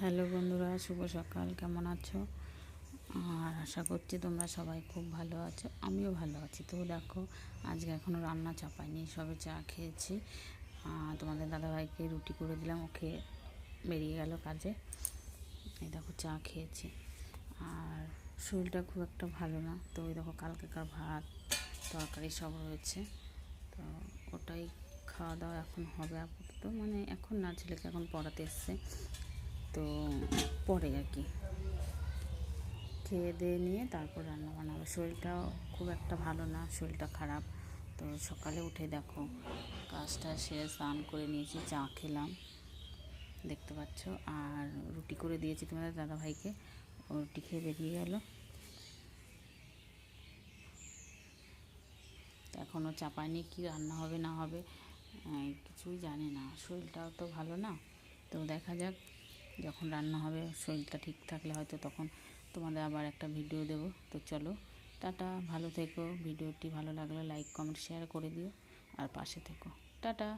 Hello বন্ধুরা, শুভ সকাল। কেমন আছো? আর আশা করছি তোমরা সবাই খুব ভালো আছো। আমিও ভালো আছি। তো দেখো, আজকে এখনও রান্না চাপাইনি, সবে চা খেয়েছি। তোমাদের দাদাভাইকে রুটি করে দিলাম, ওকে বেরিয়ে গেল কাজে। এই দেখো চা খেয়েছি। আর শরীরটা খুব একটা ভালো না, তো ওই দেখো কালকেকার ভাত তরকারি সব রয়েছে, তো ওটাই খাওয়া দাওয়া এখন হবে আপাতত। মানে এখন না, ছেলেকে এখন পড়াতে এসছে, তো পরে আর কি খেয়ে দিয়ে নিয়ে তারপর রান্না বানাবো। শরীরটাও খুব একটা ভালো না, শরীরটা খারাপ। তো সকালে উঠে দেখো কাজটা সেরে স্নান করে নিয়েছি, চা খেলাম দেখতে পাচ্ছ। আর রুটি করে দিয়েছি তোমাদের দাদাভাইকে, ও রুটি খেয়ে বেরিয়ে গেল। এখনও চাপায়নি, কি রান্না হবে না হবে কিছুই জানি না। শরীরটাও তো ভালো না, তো দেখা যাক, যখন রান্না হবে শরীরটা ঠিক থাকলে হয়তো তখন তোমাদের আবার একটা ভিডিও দেবো। তো চলো, টাটা, ভালো থেকো। ভিডিওটি ভালো লাগলে লাইক কমেন্ট শেয়ার করে দিও, আর পাশে থেকো। টাটা।